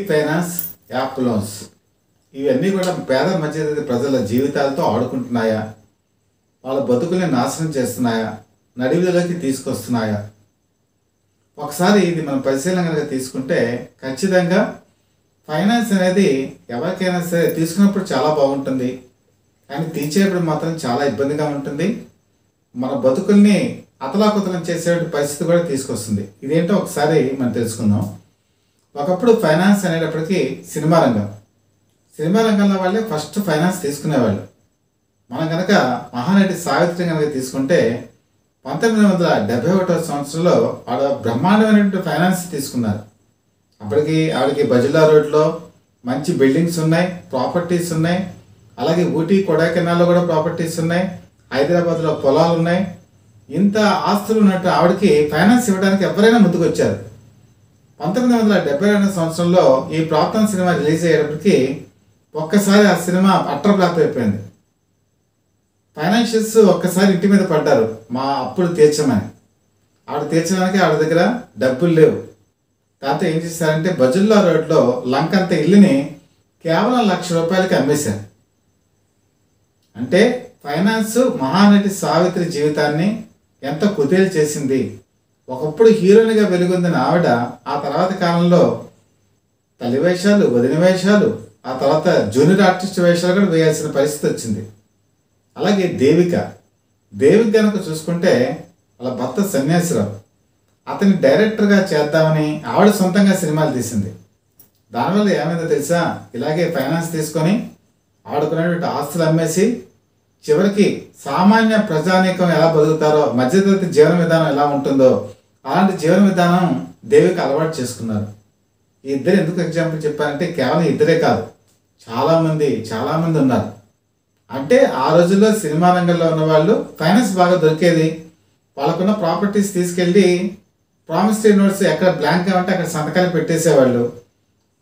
Finance, app loans ఇవన్నీ కూడా పేద మధ్యతరగతి ప్రజల జీవితాలతో ఆడుకుంటున్నాయా? వాళ్ళ బతుకుల్ని నాశనం చేస్తున్నాయా? నడివిలోకి తీసుకొస్తున్నాయా? ఒకసారి ఇది మనం పరిశీలన కనుక తీసుకుంటే ఖచ్చితంగా ఫైనాన్స్ అనేది ఎవరికైనా సరే తీసుకున్నప్పుడు చాలా బాగుంటుంది, కానీ తీర్చేటప్పుడు మాత్రం చాలా ఇబ్బందిగా ఉంటుంది. మన బతుకుల్ని అతలాకుతలం చేసే పరిస్థితి కూడా తీసుకొస్తుంది. ఇదేంటో ఒకసారి మనం తెలుసుకుందాం. ఒకప్పుడు ఫైనాన్స్ అనేటప్పటికీ సినిమా రంగంలో వాళ్ళే ఫస్ట్ ఫైనాన్స్ తీసుకునేవాళ్ళు. మనం కనుక మహానటి సావిత్రి కనుక తీసుకుంటే 1971 సంవత్సరంలో ఆవిడ బ్రహ్మాండమైనటువంటి ఫైనాన్స్ తీసుకున్నారు. అప్పటికి ఆవిడకి బజిల్లా రోడ్లో మంచి బిల్డింగ్స్ ఉన్నాయి, ప్రాపర్టీస్ ఉన్నాయి. అలాగే ఊటీ కొడైకెనాల్లో కూడా ప్రాపర్టీస్ ఉన్నాయి, హైదరాబాద్లో పొలాలు ఉన్నాయి. ఇంత ఆస్తులు ఉన్నట్టు ఆవిడకి ఫైనాన్స్ ఇవ్వడానికి ఎవరైనా ముందుకు వచ్చారు. 1972 సంవత్సరంలో ఈ ప్రాప్తం సినిమా రిలీజ్ అయ్యేటప్పటికి ఒక్కసారి ఆ సినిమా అట్టర్ ఫ్లాప్ అయిపోయింది. ఫైనాన్షియల్స్ ఒక్కసారి ఇంటి మీద పడ్డారు, మా అప్పులు తీర్చమని. ఆవిడ తీర్చడానికి ఆవిడ దగ్గర డబ్బులు లేవు. దాంతో ఏం చేశారంటే బజుల్లా రోడ్లో లంకంత ఇల్లుని కేవలం ₹1,00,000 అమ్మేశారు. అంటే ఫైనాన్స్ మహానటి సావిత్రి జీవితాన్ని ఎంత కుదేలు చేసింది. ఒకప్పుడు హీరోయిన్గా వెలుగొందిన ఆవిడ ఆ తర్వాత కాలంలో తల్లి వేషాలు, వదిన వేషాలు, ఆ తర్వాత జూనియర్ ఆర్టిస్ట్ వేషాలు కూడా వేయాల్సిన పరిస్థితి వచ్చింది. అలాగే దేవిక కనుక చూసుకుంటే వాళ్ళ భర్త సన్యాసిరావు, అతని డైరెక్టర్గా చేద్దామని ఆవిడ సొంతంగా సినిమాలు తీసింది. దానివల్ల ఏమైందో తెలుసా? ఇలాగే ఫైనాన్స్ తీసుకొని ఆడుకునేటువంటి ఆస్తులు అమ్మేసి చివరికి సామాన్య ప్రజానీకం ఎలా బతుకుతారో, మధ్యతరగతి జీవన విధానం ఎలా ఉంటుందో అలాంటి జీవన విధానం దేవికి అలవాటు చేసుకున్నారు. ఈ ఇద్దరు ఎందుకు ఎగ్జాంపుల్ చెప్పారంటే కేవలం ఇద్దరే కాదు, చాలామంది ఉన్నారు. అంటే ఆ రోజుల్లో సినిమా రంగంలో ఉన్న వాళ్ళు ఫైనాన్స్ బాగా దొరికేది. వాళ్ళకున్న ప్రాపర్టీస్ తీసుకెళ్ళి ప్రామిసరీ నోట్స్ ఎక్కడ బ్లాంక్గా ఉంటే అక్కడ సంతకాలు పెట్టేసేవాళ్ళు.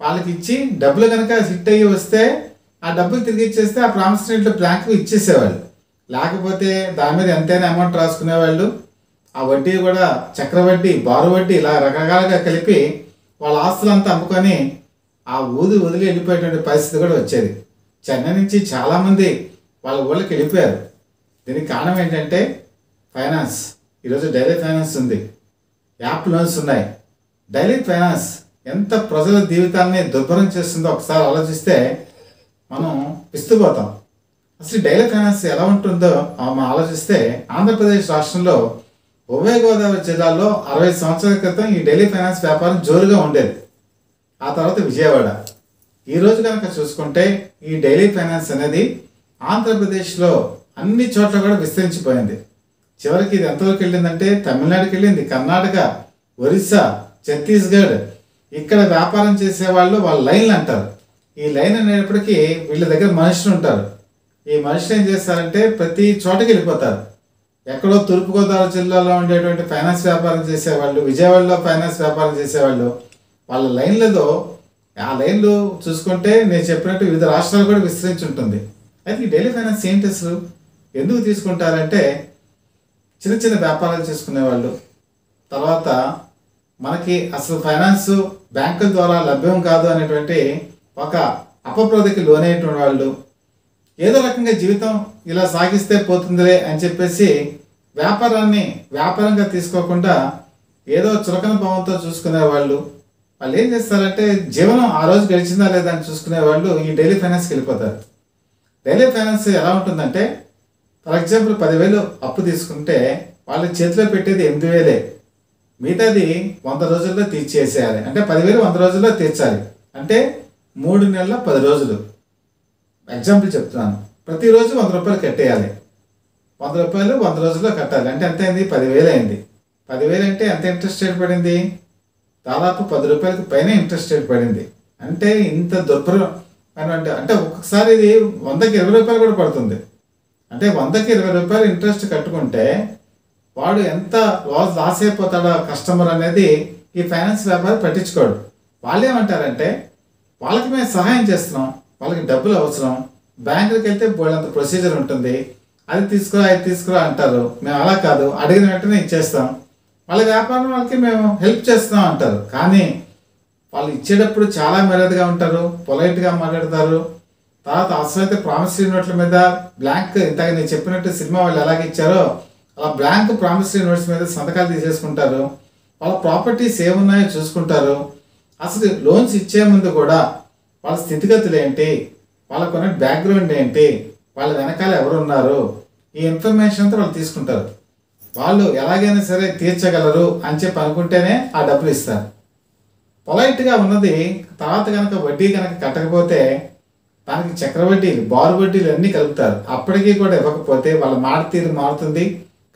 వాళ్ళకి ఇచ్చి డబ్బులు కనుక హిట్ అయ్యి వస్తే ఆ డబ్బులు తిరిగి ఇచ్చేస్తే ఆ ప్రామిసరీ నోట్లో బ్లాంక్ ఇచ్చేసేవాళ్ళు. లేకపోతే దాని మీద ఎంతైనా అమౌంట్ రాసుకునేవాళ్ళు. ఆ వడ్డీ కూడా చక్రవడ్డీ, బారు వడ్డీ ఇలా రకరకాలుగా కలిపి వాళ్ళ ఆస్తులంతా అమ్ముకొని ఆ వదిలి వెళ్ళిపోయేటువంటి పరిస్థితి కూడా వచ్చేది. చెన్నై నుంచి చాలామంది వాళ్ళ ఊళ్ళకి వెళ్ళిపోయారు. దీనికి కారణం ఏంటంటే ఫైనాన్స్. ఈరోజు డైలీ ఫైనాన్స్ ఉంది, యాప్ లోన్స్ ఉన్నాయి. డైలీ ఫైనాన్స్ ఎంత ప్రజల జీవితాన్ని దుర్భరం చేస్తుందో ఒకసారి ఆలోచిస్తే మనం విస్తుపోతాం. అసలు డైలీ ఫైనాన్స్ ఎలా ఉంటుందో మనం ఆలోచిస్తే ఆంధ్రప్రదేశ్ రాష్ట్రంలో ఉభయ గోదావరి జిల్లాలో 60 సంవత్సరాల క్రితం ఈ డైలీ ఫైనాన్స్ వ్యాపారం జోరుగా ఉండేది. ఆ తర్వాత విజయవాడ. ఈరోజు కనుక చూసుకుంటే ఈ డైలీ ఫైనాన్స్ అనేది ఆంధ్రప్రదేశ్లో అన్ని చోట్ల కూడా విస్తరించిపోయింది. చివరికి ఇది ఎంతవరకు వెళ్ళిందంటే తమిళనాడుకి వెళ్ళింది, కర్ణాటక, ఒరిస్సా, ఛత్తీస్గఢ్. ఇక్కడ వ్యాపారం చేసేవాళ్ళు వాళ్ళ లైన్లు అంటారు. ఈ లైన్ అనేటప్పటికీ వీళ్ళ దగ్గర మనుషులు ఉంటారు. ఈ మనుషులు ఏం చేస్తారంటే ప్రతి చోటకి వెళ్ళిపోతారు. ఎక్కడో తూర్పుగోదావరి జిల్లాలో ఉండేటువంటి ఫైనాన్స్ వ్యాపారం చేసేవాళ్ళు, విజయవాడలో ఫైనాన్స్ వ్యాపారం చేసేవాళ్ళు, వాళ్ళ లైన్లలో ఆ లైన్లు చూసుకుంటే నేను చెప్పినట్టు వివిధ రాష్ట్రాలు కూడా విస్తరించి ఉంటుంది. అయితే ఈ డైలీ ఫైనాన్స్ ఏంటి అసలు ఎందుకు తీసుకుంటారంటే చిన్న వ్యాపారాలు చేసుకునేవాళ్ళు, తర్వాత మనకి అసలు ఫైనాన్స్ బ్యాంకుల ద్వారా లభ్యం కాదు అనేటువంటి ఒక అపప్రదకి లోనయ్యేటువంటి వాళ్ళు, ఏదో రకంగా జీవితం ఇలా సాగిస్తే పోతుందిలే అని చెప్పేసి వ్యాపారంగా తీసుకోకుండా ఏదో చులకన భావంతో చూసుకునేవాళ్ళు. వాళ్ళు ఏం చేస్తారంటే జీవనం ఆ రోజు గడిచిందా లేదా అని చూసుకునేవాళ్ళు ఈ డైలీ ఫైనాన్స్కి వెళ్ళిపోతారు. డైలీ ఫైనాన్స్ ఎలా ఉంటుందంటే ఫర్ ఎగ్జాంపుల్ 10,000 అప్పు తీసుకుంటే వాళ్ళ చేతిలో పెట్టేది 8,000. మిగతాది 100 రోజుల్లో తీర్చేసేయాలి. అంటే 10,000 100 రోజుల్లో తీర్చాలి. అంటే 3 నెలల 10 రోజులు. ఎగ్జాంపుల్ చెప్తున్నాను. ప్రతిరోజు ₹100 కట్టేయాలి. ₹100 100 రోజుల్లో కట్టాలి. అంటే ఎంత అయింది? 10,000 అయింది. 10,000 అంటే ఎంత ఇంట్రెస్ట్ రేట్ పడింది? దాదాపు ₹10 పైన ఇంట్రెస్ట్ రేట్ పడింది. అంటే ఇంత దుర్భరం అంటే ఒక్కొక్కసారి ఇది ₹100కి ₹20 కూడా పడుతుంది. అంటే ₹100కి ₹20 ఇంట్రెస్ట్ కట్టుకుంటే వాడు ఎంత లాస్ అయిపోతాడో కస్టమర్ అనేది ఈ ఫైనాన్స్ వ్యాపారం పట్టించుకోడు. వాళ్ళు ఏమంటారంటే వాళ్ళకి మేము సహాయం చేస్తున్నాం, వాళ్ళకి డబ్బులు అవసరం, బ్యాంకుకి వెళ్తే బోళ్ళంత ప్రొసీజర్ ఉంటుంది, అది తీసుకురా అంటారు. మేము అలా కాదు, అడిగిన వెంటనే ఇచ్చేస్తాం, వాళ్ళ వ్యాపారం వాళ్ళకి మేము హెల్ప్ చేస్తున్నాం అంటారు. కానీ వాళ్ళు ఇచ్చేటప్పుడు చాలా మర్యాదగా ఉంటారు, పొలైట్గా మాట్లాడతారు. తర్వాత అవసరమైతే ప్రామిసరీ నోట్ల మీద బ్లాంక్, ఇంతగా నేను చెప్పినట్టు సినిమా వాళ్ళు ఎలాగ ఇచ్చారో అలా బ్లాంక్ ప్రామిసరీ నోట్స్ మీద సంతకాలు తీసేసుకుంటారు. వాళ్ళ ప్రాపర్టీస్ ఏమున్నాయో చూసుకుంటారు. అసలు లోన్స్ ఇచ్చే ముందు కూడా వాళ్ళ స్థితిగతులు ఏంటి, వాళ్ళకున్న బ్యాక్గ్రౌండ్ ఏంటి, వాళ్ళ వెనకాల ఎవరు ఉన్నారు, ఈ ఇన్ఫర్మేషన్ అంతా వాళ్ళు తీసుకుంటారు. వాళ్ళు ఎలాగైనా సరే తీర్చగలరు అని చెప్పి అనుకుంటేనే ఆ డబ్బులు ఇస్తారు. పొలైట్గా ఉన్నది తర్వాత కనుక వడ్డీ కనుక కట్టకపోతే దానికి చక్రవడ్డీలు, బారు వడ్డీలు అన్నీ కలుపుతారు. అప్పటికీ కూడా ఇవ్వకపోతే వాళ్ళ మాట తీరు మారుతుంది,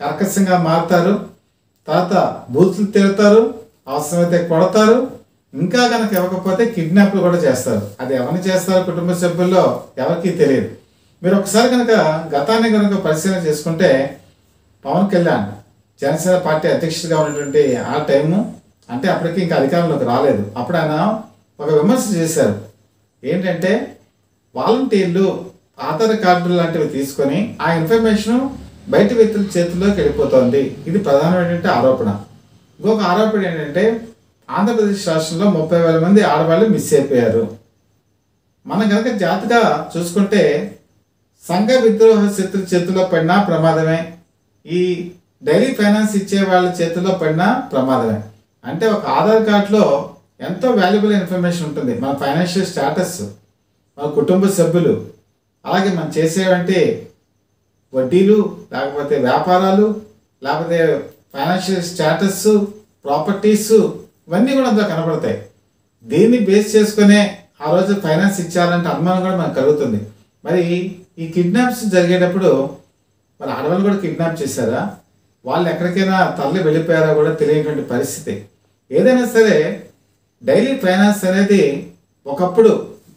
కర్కశంగా మారుతారు. తర్వాత బూతులు తిడతారు, అవసరమైతే కొడతారు. ఇంకా కనుక ఇవ్వకపోతే కిడ్నాప్లు కూడా చేస్తారు. అది ఎవరిని చేస్తారో కుటుంబ సభ్యుల్లో ఎవరికీ తెలియదు. మీరు ఒకసారి కనుక గతాన్ని కనుక పరిశీలన చేసుకుంటే పవన్ కళ్యాణ్ జనసేన పార్టీ అధ్యక్షుడిగా ఉన్నటువంటి ఆ టైము, అంటే అప్పటికి ఇంకా అధికారంలోకి రాలేదు, అప్పుడు ఆయన ఒక విమర్శ చేశారు. ఏంటంటే వాలంటీర్లు ఆధార్ కార్డులు లాంటివి తీసుకొని ఆ ఇన్ఫర్మేషన్ బయట వ్యక్తుల చేతుల్లోకి వెళ్ళిపోతుంది. ఇది ప్రధానమైనటువంటి ఆరోపణ. ఇంకొక ఆరోపణ ఏంటంటే ఆంధ్రప్రదేశ్ రాష్ట్రంలో 30,000 మంది ఆడవాళ్ళు మిస్ అయిపోయారు. మనం కనుక జాగ్రత్తగా చూసుకుంటే సంఘ విద్రోహ శక్తుల చేతుల్లో పడినా ప్రమాదమే, ఈ డైలీ ఫైనాన్స్ ఇచ్చే వాళ్ళ చేతుల్లో పడినా ప్రమాదమే. అంటే ఒక ఆధార్ కార్డులో ఎంతో వాల్యుబుల్ ఇన్ఫర్మేషన్ ఉంటుంది. మన ఫైనాన్షియల్ స్టేటస్, మన కుటుంబ సభ్యులు, అలాగే మనం చేసేవంటి వడ్డీలు, లేకపోతే వ్యాపారాలు, లేకపోతే ఫైనాన్షియల్ స్టేటస్, ప్రాపర్టీస్, ఇవన్నీ కూడా అందులో కనబడతాయి. దీన్ని బేస్ చేసుకునే ఆ రోజు ఫైనాన్స్ ఇచ్చారంటే అనుమానం కూడా మనకు కలుగుతుంది. మరి ఈ కిడ్నాప్స్ జరిగేటప్పుడు మరి ఆడవాళ్ళు కూడా కిడ్నాప్ చేశారా, వాళ్ళు ఎక్కడికైనా తరలి వెళ్ళిపోయారా కూడా తెలియనటువంటి పరిస్థితి. ఏదైనా సరే డైలీ ఫైనాన్స్ అనేది ఒకప్పుడు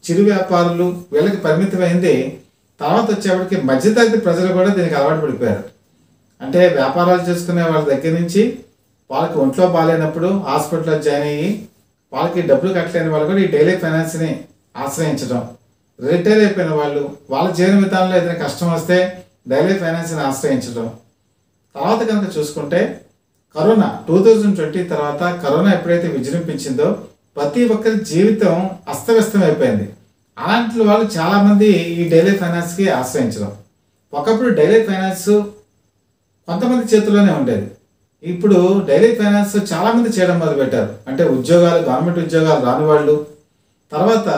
చిరు వ్యాపారులు వీళ్ళకి పరిమితమైంది. తర్వాత వచ్చేప్పటికి మధ్యతరగతి ప్రజలు కూడా దీనికి అలవాటు పడిపోయారు. అంటే వ్యాపారాలు చేసుకునే వాళ్ళ దగ్గర నుంచి వాళ్ళకి ఒంట్లో బాగాలేనప్పుడు హాస్పిటల్లో జాయిన్ అయ్యి వాళ్ళకి డబ్బులు కట్టలేని వాళ్ళు కూడా ఈ డైలీ ఫైనాన్స్ని ఆశ్రయించడం, రిటైర్ అయిపోయిన వాళ్ళు వాళ్ళ జీవన విధానంలో ఏదైనా కష్టం వస్తే డైలీ ఫైనాన్స్ని ఆశ్రయించడం. తర్వాత కనుక చూసుకుంటే కరోనా 2020 తర్వాత కరోనా ఎప్పుడైతే విజృంభించిందో ప్రతి ఒక్కరి జీవితం అస్తవ్యస్తం అయిపోయింది. అలాంటి వాళ్ళు చాలామంది ఈ డైలీ ఫైనాన్స్కి ఆశ్రయించడం. ఒకప్పుడు డైలీ ఫైనాన్స్ కొంతమంది చేతుల్లోనే ఉండేది. ఇప్పుడు డైలీ ఫైనాన్స్ చాలామంది చేయడం మొదలుపెట్టారు. అంటే ఉద్యోగాలు, గవర్నమెంట్ ఉద్యోగాలు రాని వాళ్ళు, తర్వాత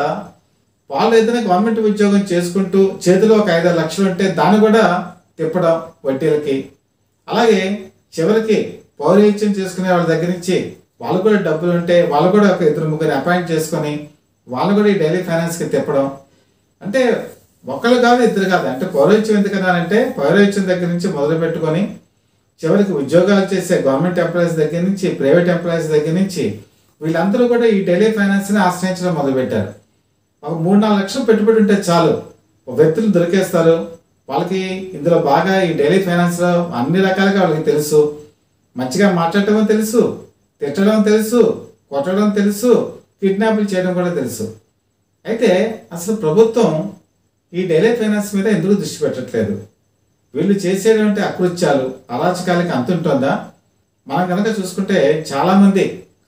వాళ్ళు ఏదైనా గవర్నమెంట్ ఉద్యోగం చేసుకుంటూ చేతిలో ఒక 5-6 లక్షలు ఉంటే దాన్ని కూడా తిప్పడం వడ్డీలకి. అలాగే చివరికి పౌరహిత్యం చేసుకునే వాళ్ళ దగ్గర నుంచి వాళ్ళు కూడా డబ్బులు ఉంటే వాళ్ళు కూడా ఒక 2-3 అపాయింట్ చేసుకొని వాళ్ళు కూడా ఈ డైలీ ఫైనాన్స్కి తిప్పడం. అంటే ఒకళ్ళు కాదు, ఇద్దరు కాదు. అంటే పౌరహిత్యం ఎందుకన్నానంటే పౌరహిత్యం దగ్గర నుంచి మొదలు పెట్టుకొని చివరికి ఉద్యోగాలు చేసే గవర్నమెంట్ ఎంప్లాయీస్ దగ్గర నుంచి, ప్రైవేట్ ఎంప్లాయీస్ దగ్గర నుంచి వీళ్ళందరూ కూడా ఈ డైలీ ఫైనాన్స్ని ఆశ్రయించడం మొదలుపెట్టారు. ఒక 3-4 లక్షలు పెట్టుబడి ఉంటే చాలు, వ్యక్తులు దొరికేస్తారు. వాళ్ళకి ఇందులో బాగా ఈ డైలీ ఫైనాన్స్లో అన్ని రకాలుగా వాళ్ళకి తెలుసు. మంచిగా మాట్లాడటం తెలుసు, తిట్టడం తెలుసు, కొట్టడం తెలుసు, కిడ్నాపులు చేయడం కూడా తెలుసు. అయితే అసలు ప్రభుత్వం ఈ డైలీ ఫైనాన్స్ మీద ఎందుకు దృష్టి పెట్టట్లేదు? వీళ్ళు చేసేటువంటి అకృత్యాలు, అరాచకాలకి అంతుంటుందా? మనం కనుక చూసుకుంటే చాలామంది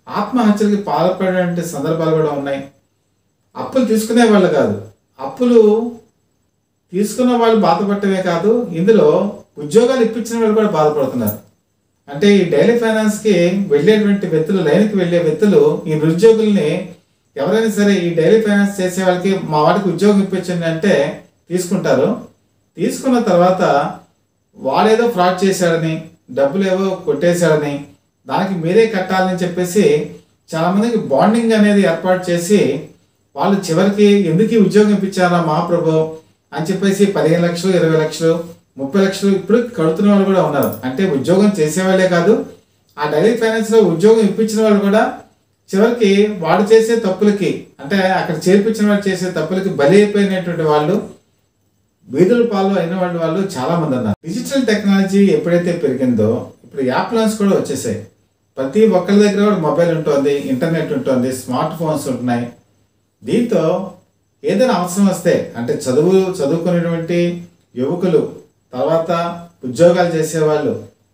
ఆత్మహత్యలకి పాల్పడే సందర్భాలు కూడా ఉన్నాయి. అప్పులు తీసుకునే వాళ్ళు కాదు, అప్పులు తీసుకున్న వాళ్ళు బాధపడటమే కాదు, ఇందులో ఉద్యోగాలు ఇప్పించిన వాళ్ళు కూడా బాధపడుతున్నారు. అంటే ఈ డైలీ ఫైనాన్స్కి వెళ్ళేటువంటి వ్యక్తులు, లైన్కి వెళ్ళే వ్యక్తులు ఈ నిరుద్యోగుల్ని ఎవరైనా సరే ఈ డైలీ ఫైనాన్స్ చేసే వాళ్ళకి మా వాడికి ఉద్యోగం ఇప్పించండి అంటే తీసుకుంటారు. తీసుకున్న తర్వాత వాడేదో ఫ్రాడ్ చేశాడని, డబ్బులు ఏవో కొట్టేశాడని, దానికి మీరే కట్టాలని చెప్పేసి చాలామందికి బాండింగ్ అనేది ఏర్పాటు చేసి వాళ్ళు చివరికి ఎందుకు ఈ ఉద్యోగం ఇప్పించారా మహాప్రభు అని చెప్పేసి 15 లక్షలు, 20 లక్షలు, 30 లక్షలు ఇప్పుడు కడుతున్న వాళ్ళు కూడా ఉన్నారు. అంటే ఉద్యోగం చేసేవాళ్ళే కాదు, ఆ డైలీ ఫైనాన్స్లో ఉద్యోగం ఇప్పించిన వాళ్ళు కూడా చివరికి వాడు చేసే తప్పులకి, అంటే అక్కడ చేర్పించిన వాడు చేసే తప్పులకి బలి అయిపోయినటువంటి వాళ్ళు, వీధుల పాలు అయిన వాళ్ళు చాలా మంది ఉన్నారు. డిజిటల్ టెక్నాలజీ ఎప్పుడైతే పెరిగిందో ఇప్పుడు యాప్ లోన్స్ కూడా వచ్చేసాయి. ప్రతి ఒక్కరి దగ్గర కూడా మొబైల్ ఉంటుంది, ఇంటర్నెట్ ఉంటుంది, స్మార్ట్ ఫోన్స్ ఉంటున్నాయి. దీంతో ఏదైనా అవసరం వస్తే, అంటే చదువుకునేటువంటి యువకులు, తర్వాత ఉద్యోగాలు చేసేవాళ్ళు,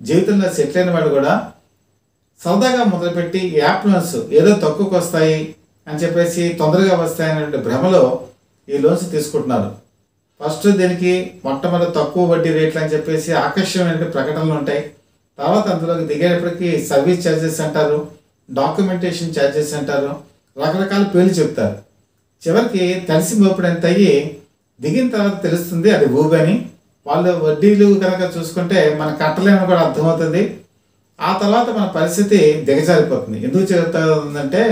జీవితంలో సెటిల్ అయిన వాళ్ళు కూడా సరదాగా మొదలుపెట్టి యాప్ లోన్స్ ఏదో తక్కువకు వస్తాయి, అని చెప్పేసి తొందరగా వస్తాయనే భ్రమలో ఈ లోన్స్ తీసుకుంటున్నారు. ఫస్ట్ దీనికి మొట్టమొదటి తక్కువ వడ్డీ రేట్లు అని చెప్పేసి ఆకర్షణీయమైన ప్రకటనలు ఉంటాయి. తర్వాత అందులోకి దిగేటప్పటికి సర్వీస్ ఛార్జెస్ అంటారు, డాక్యుమెంటేషన్ ఛార్జెస్ అంటారు, రకరకాల పేర్లు చెప్తారు. చివరికి తడిసి మోపుడంత అయ్యి దిగిన తర్వాత తెలుస్తుంది అది ఊబి అని. వాళ్ళు వడ్డీలు కనుక చూసుకుంటే మన కట్టలేమని కూడా అర్థమవుతుంది. ఆ తర్వాత మన పరిస్థితి దిగజారిపోతుంది. ఎందుకు చెబుతుందంటే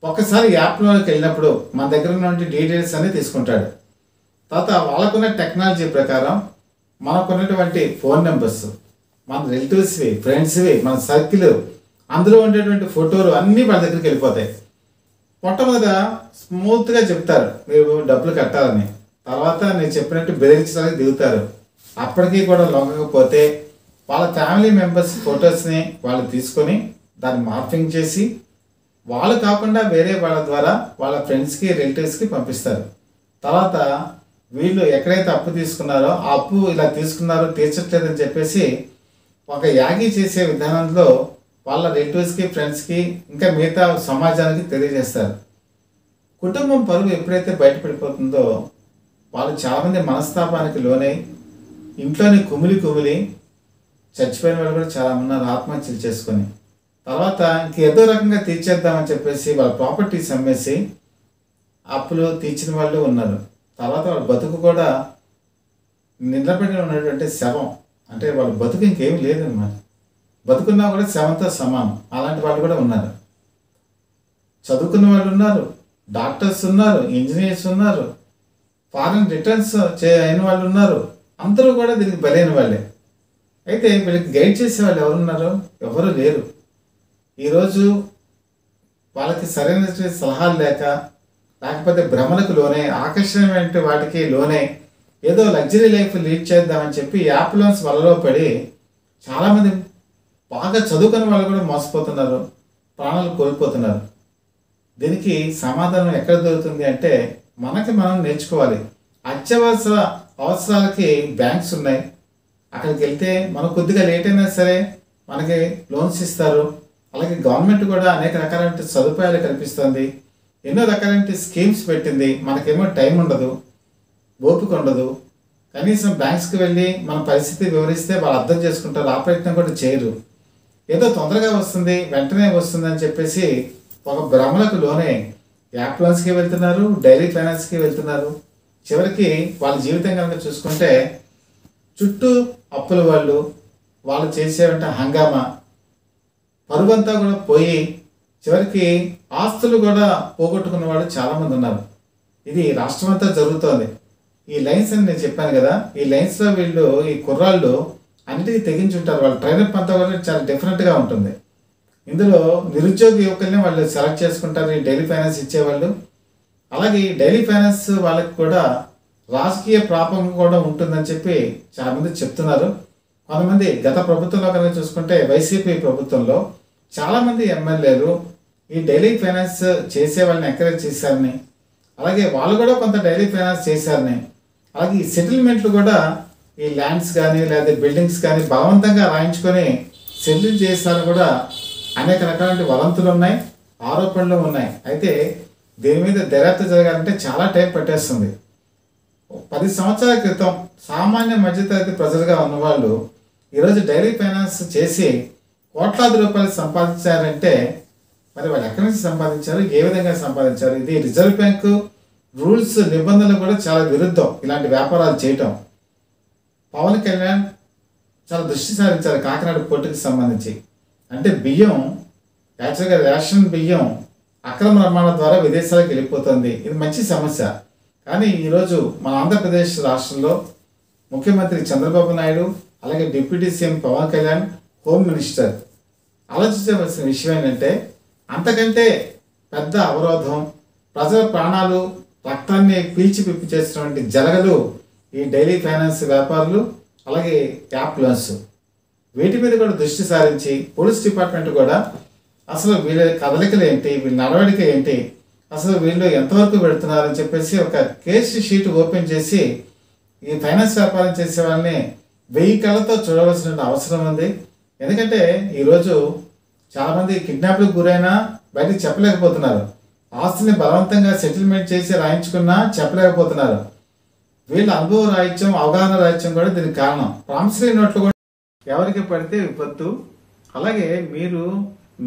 ఒక్కసారి యాప్లోకి వెళ్ళినప్పుడు మన దగ్గర ఉన్నటువంటి డీటెయిల్స్ అన్ని తీసుకుంటాడు. తర్వాత వాళ్ళకున్న టెక్నాలజీ ప్రకారం మనకున్నటువంటి ఫోన్ నెంబర్స్, మన రిలేటివ్స్వి, ఫ్రెండ్స్వి, మన సర్కిల్, అందులో ఉండేటువంటి ఫోటోలు అన్నీ వాళ్ళ దగ్గరికి వెళ్ళిపోతాయి. మొట్టమొదట స్మూత్గా చెప్తారు మీరు డబ్బులు కట్టాలని. తర్వాత నేను చెప్పినట్టు బెదిరించడానికి దిగుతారు. అప్పటికీ కూడా లొంగకపోతే వాళ్ళ ఫ్యామిలీ మెంబర్స్ ఫొటోస్ని వాళ్ళు తీసుకొని దాన్ని మార్ఫింగ్ చేసి వాళ్ళు కాకుండా వేరే వాళ్ళ ద్వారా వాళ్ళ ఫ్రెండ్స్కి, రిలేటివ్స్కి పంపిస్తారు. తర్వాత వీళ్ళు ఎక్కడైతే అప్పు తీసుకున్నారో ఆ అప్పు ఇలా తీసుకున్నారో తీర్చట్లేదని చెప్పేసి ఒక యాగి చేసే విధానంలో వాళ్ళ రిలేటివ్స్కి, ఫ్రెండ్స్కి, ఇంకా మిగతా సమాజానికి తెలియజేస్తారు. కుటుంబం పరువు ఎప్పుడైతే బయటపడిపోతుందో వాళ్ళు చాలామంది మనస్తాపానికి లోనై ఇంట్లోని కుమిలి చచ్చిపోయిన వాళ్ళు కూడా చాలా ఉన్నారు ఆత్మహత్యలు చేసుకొని. తర్వాత ఇంకేదో రకంగా తీర్చేద్దామని చెప్పేసి వాళ్ళ ప్రాపర్టీస్ అమ్మేసి అప్పులు తీర్చిన వాళ్ళు ఉన్నారు. తర్వాత వాళ్ళ బతుకు కూడా నిలబడి ఉన్నటువంటి శవం, అంటే వాళ్ళ బతుకు ఇంకేమీ లేదన్నమాట. బతుకున్నా కూడా శవంతో సమానం. అలాంటి వాళ్ళు కూడా ఉన్నారు. చదువుకున్న వాళ్ళు ఉన్నారు, డాక్టర్స్ ఉన్నారు, ఇంజనీర్స్ ఉన్నారు, ఫారెన్ రిటర్న్స్ అయిన వాళ్ళు ఉన్నారు. అందరూ కూడా దీనికి బలైన వాళ్ళే. అయితే వీళ్ళకి గైడ్ చేసే వాళ్ళు ఎవరున్నారు? ఎవరు లేరు. ఈరోజు వాళ్ళకి సరైన సలహాలు లేకపోతే భ్రమలకు లోనే, ఆకర్షణమైన వాటికి లోనే ఏదో లగ్జరీ లైఫ్ లీడ్ చేద్దామని చెప్పి యాప్ లోన్స్ వలలో పడి చాలామంది బాగా చదువుకున్న వాళ్ళు కూడా మోసపోతున్నారు, ప్రాణాలు కోల్పోతున్నారు. దీనికి సమాధానం ఎక్కడ దొరుకుతుంది అంటే మనకి మనం నేర్చుకోవాలి. అత్యవసర అవసరాలకి బ్యాంక్స్ ఉన్నాయి. అక్కడికి వెళ్తే మనం కొద్దిగా లేట్ అయినా సరే మనకి లోన్స్ ఇస్తారు. అలాగే గవర్నమెంట్ కూడా అనేక రకాలైన సదుపాయాలు కల్పిస్తుంది, ఎన్నో రకాలైన స్కీమ్స్ పెట్టింది. మనకేమో టైం ఉండదు, ఓపిక ఉండదు. కనీసం బ్యాంక్స్కి వెళ్ళి మన పరిస్థితి వివరిస్తే వాళ్ళు అర్థం చేసుకుంటారు, ఆ ప్రయత్నం కూడా చేయరు. ఏదో తొందరగా వస్తుంది, వెంటనే వస్తుంది అని చెప్పేసి ఒక భ్రమలకు లోనే యాప్ లోన్స్కి వెళ్తున్నారు, డైలీ ఫైనాన్స్కి వెళ్తున్నారు. చివరికి వాళ్ళ జీవితం కనుక చూసుకుంటే చుట్టూ అప్పుల వాళ్ళు చేసేవంటే హంగామా, పరువంతా కూడా పోయి చివరికి ఆస్తులు కూడా పోగొట్టుకున్న వాళ్ళు చాలామంది ఉన్నారు. ఇది రాష్ట్రమంతా జరుగుతోంది. ఈ లైన్స్ అని నేను చెప్పాను కదా, ఈ లైన్స్లో వీళ్ళు ఈ కుర్రాళ్ళు అన్నిటికీ తెగించుంటారు. వాళ్ళ ట్రైనప్ అంతా కూడా చాలా డిఫరెంట్గా ఉంటుంది. ఇందులో నిరుద్యోగ యువకుల్ని వాళ్ళు సెలెక్ట్ చేసుకుంటారు ఈ డైలీ ఫైనాన్స్ ఇచ్చేవాళ్ళు. అలాగే ఈ డైలీ ఫైనాన్స్ వాళ్ళకి కూడా రాజకీయ ప్రాపం కూడా ఉంటుందని చెప్పి చాలామంది చెప్తున్నారు. కొంతమంది గత ప్రభుత్వంలో కనుక చూసుకుంటే వైసీపీ ప్రభుత్వంలో చాలామంది ఎమ్మెల్యేలు ఈ డైలీ ఫైనాన్స్ చేసే వాళ్ళని ఎంకరేజ్ చేశారని, అలాగే వాళ్ళు కూడా కొంత డైలీ ఫైనాన్స్ చేశారని, అలాగే ఈ సెటిల్మెంట్లు కూడా ఈ ల్యాండ్స్ కానీ లేదా బిల్డింగ్స్ కానీ బలవంతంగా రాయించుకొని సెటిల్ చేశారని కూడా అనేక రకాల వదంతులు ఉన్నాయి, ఆరోపణలు ఉన్నాయి. అయితే దీని మీద దర్యాప్తు జరగాలంటే చాలా టైం పట్టేస్తుంది. 10 సంవత్సరాల క్రితం సామాన్య మధ్యతరగతి ప్రజలుగా ఉన్నవాళ్ళు ఈరోజు డైలీ ఫైనాన్స్ చేసి కోట్లాది రూపాయలు సంపాదించారంటే మరి వాళ్ళు ఎక్కడి నుంచి సంపాదించారు, ఏ విధంగా సంపాదించారు? ఇది రిజర్వ్ బ్యాంకు రూల్స్, నిబంధనలు కూడా చాలా విరుద్ధం ఇలాంటి వ్యాపారాలు చేయటం. పవన్ కళ్యాణ్ చాలా దృష్టి సారించారు కాకినాడ పోర్టుకి సంబంధించి. అంటే బియ్యం, యాక్చువల్గా రేషన్ బియ్యం అక్రమ రవాణా ద్వారా విదేశాలకు వెళ్ళిపోతుంది. ఇది మంచి సమస్య. కానీ ఈరోజు మన ఆంధ్రప్రదేశ్ రాష్ట్రంలో ముఖ్యమంత్రి చంద్రబాబు నాయుడు, అలాగే deputy CM Pawan Kalyan, home minister ఆలోచించవలసిన విషయం ఏంటంటే అంతకంటే పెద్ద అవరోధం, ప్రజల ప్రాణాలు, రక్తాన్ని పీల్చిపిప్పి చేసినటువంటి జలగలు ఈ డైలీ ఫైనాన్స్ వ్యాపారులు, అలాగే యాప్ లోన్స్. వీటి మీద కూడా దృష్టి సారించి పోలీస్ డిపార్ట్మెంట్ కూడా అసలు వీళ్ళ కదలికలు ఏంటి, వీళ్ళ నడవడిక ఏంటి, అసలు వీళ్ళు ఎంతవరకు పెడుతున్నారని చెప్పేసి ఒక కేసు షీట్ ఓపెన్ చేసి ఈ ఫైనాన్స్ వ్యాపారం చేసే వాళ్ళని 1000 కళ్ళతో చూడవలసిన అవసరం ఉంది. ఎందుకంటే ఈరోజు చాలామంది కిడ్నాప్లకు గురైనా బయటకు చెప్పలేకపోతున్నారు. ఆస్తిని బలవంతంగా సెటిల్మెంట్ చేసి రాయించుకున్నా చెప్పలేకపోతున్నారు. వీళ్ళ అనుభవ రాహిత్యం, అవగాహన రాహిత్యం కూడా దీనికి కారణం. ప్రామిసరీ నోట్లు కూడా ఎవరికి పడితే విపత్తు. అలాగే మీరు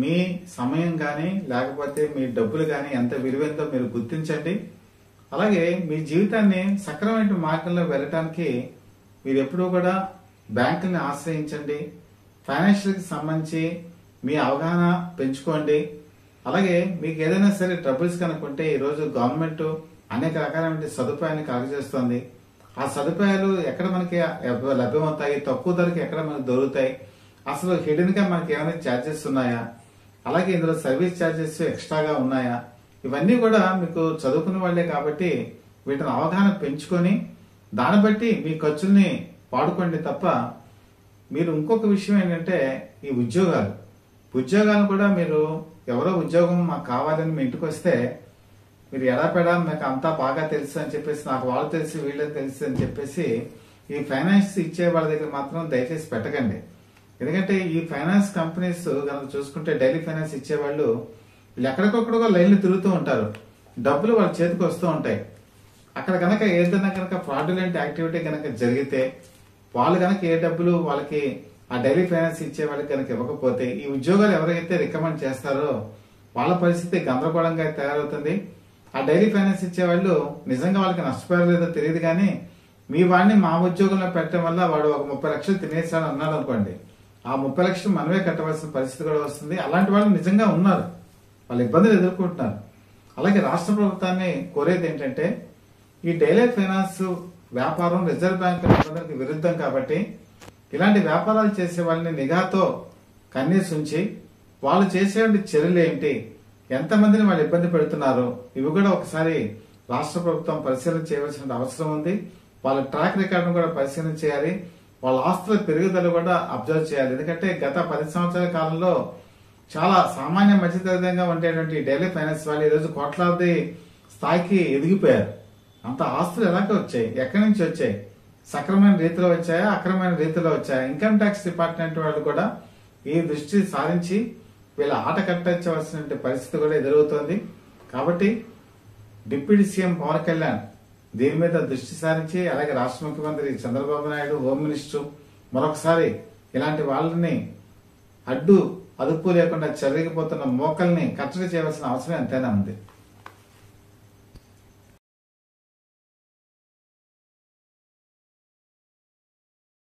మీ సమయం కానీ లేకపోతే మీ డబ్బులు కానీ ఎంత విలువైందో మీరు గుర్తించండి. అలాగే మీ జీవితాన్ని సక్రమైన మార్గంలో వెళ్ళటానికి మీరు ఎప్పుడూ కూడా బ్యాంకుల్ని ఆశ్రయించండి. ఫైనాన్షియల్కి సంబంధించి మీ అవగాహన పెంచుకోండి. అలాగే మీకు ఏదైనా సరే ట్రబుల్స్ కనుక్కుంటే ఈరోజు గవర్నమెంట్ అనేక రకాలైన సదుపాయాన్ని కలుగజేస్తుంది. ఆ సదుపాయాలు ఎక్కడ మనకి లభ్యమవుతాయి, తక్కువ ధరకి ఎక్కడ మనకు దొరుకుతాయి, అసలు హిడెన్ గా మనకి ఏమైనా ఛార్జెస్ ఉన్నాయా, అలాగే ఇందులో సర్వీస్ ఛార్జెస్ ఎక్స్ట్రాగా ఉన్నాయా, ఇవన్నీ కూడా మీకు చదువుకున్న వాళ్లే కాబట్టి వీటిని అవగాహన పెంచుకొని దాన్ని బట్టి మీ ఖర్చుల్ని వాడుకోండి తప్ప. మీరు ఇంకొక విషయం ఏంటంటే ఈ ఉద్యోగాలు కూడా మీరు ఎవరో ఉద్యోగం మాకు కావాలని మీ ఇంటికి వస్తే మీరు ఎడాపెడా మీకు అంతా బాగా తెలుసు అని చెప్పేసి, నాకు వాళ్ళు తెలుసు వీళ్ళకి తెలుసు అని చెప్పేసి ఈ ఫైనాన్స్ ఇచ్చే వాళ్ళ దగ్గర మాత్రం దయచేసి పెట్టకండి. ఎందుకంటే ఈ ఫైనాన్స్ కంపెనీస్ కనుక చూసుకుంటే డైలీ ఫైనాన్స్ ఇచ్చేవాళ్ళు వీళ్ళు ఎక్కడికొక్కడికో లైన్లు తిరుగుతూ ఉంటారు. డబ్బులు వాళ్ళ చేతికి వస్తూ ఉంటాయి. అక్కడ కనుక ఏదైనా కనుక ఫ్రాడ్యులెంట్ యాక్టివిటీ కనుక జరిగితే వాళ్ళు కనుక ఏ డబ్బులు వాళ్ళకి ఆ డైలీ ఫైనాన్స్ ఇచ్చే వాళ్ళకి కనుక ఇవ్వకపోతే ఈ ఉద్యోగాలు ఎవరైతే రికమెండ్ చేస్తారో వాళ్ళ పరిస్థితి గందరగోళంగా తయారవుతుంది. ఆ డైలీ ఫైనాన్స్ ఇచ్చే వాళ్ళు నిజంగా వాళ్ళకి నష్టపోయారో లేదో తెలియదు కానీ మీ వాడిని మా ఉద్యోగంలో పెట్టడం వల్ల వాడు ఒక 30 లక్షలు తినేసాడు అన్నాడు అనుకోండి, ఆ 30 లక్షలు మనమే కట్టవలసిన పరిస్థితి కూడా వస్తుంది. అలాంటి వాళ్ళు నిజంగా ఉన్నారు, వాళ్ళు ఇబ్బందులు ఎదుర్కొంటున్నారు. అలాగే రాష్ట్ర ప్రభుత్వాన్ని కోరేది ఏంటంటే ఈ డైలీ ఫైనాన్స్ వ్యాపారం రిజర్వ్ బ్యాంక్ నిబంధనలకు విరుద్ధం కాబట్టి ఇలాంటి వ్యాపారాలు చేసే వాళ్ళని నిఘాతో కన్నీసి ఉంచి వాళ్ళు చేసే చర్యలు ఏంటి, ఎంతమందిని వాళ్ళు ఇబ్బంది పెడుతున్నారు, ఇవి కూడా ఒకసారి రాష్ట్ర ప్రభుత్వం పరిశీలన చేయవలసిన అవసరం ఉంది. వాళ్ళ ట్రాక్ రికార్డును కూడా పరిశీలన చేయాలి. వాళ్ళ ఆస్తుల పెరుగుదల కూడా అబ్జర్వ్ చేయాలి. ఎందుకంటే గత 10 సంవత్సరాల కాలంలో చాలా సామాన్య మధ్యతరగతిగా ఉండేటువంటి డైలీ ఫైనాన్స్ వాళ్ళు ఈరోజు కోట్లాది స్థాయికి ఎదిగిపోయారు. అంత ఆస్తులు ఎలాగ వచ్చాయి, ఎక్కడి నుంచి వచ్చాయి, సక్రమైన రీతిలో వచ్చాయా, అక్రమమైన రీతిలో వచ్చాయా? ఇన్కమ్ ట్యాక్స్ డిపార్ట్మెంట్ వాళ్ళు కూడా ఈ దృష్టి సారించి వీళ్ళ ఆట కట్టించవలసిన పరిస్థితి కూడా ఎదురవుతోంది. కాబట్టి డిప్యూటీ సీఎం పవన్ కళ్యాణ్ దీని మీద దృష్టి సారించి, అలాగే రాష్ట్ర ముఖ్యమంత్రి చంద్రబాబు నాయుడు, హోమ్ మినిస్టర్ మరొకసారి ఇలాంటి వాళ్ళని అడ్డు అదుపు లేకుండా చెరిగిపోతున్న మోకల్ని కట్టడి చేయవలసిన అవసరం ఎంతైనా ఉంది.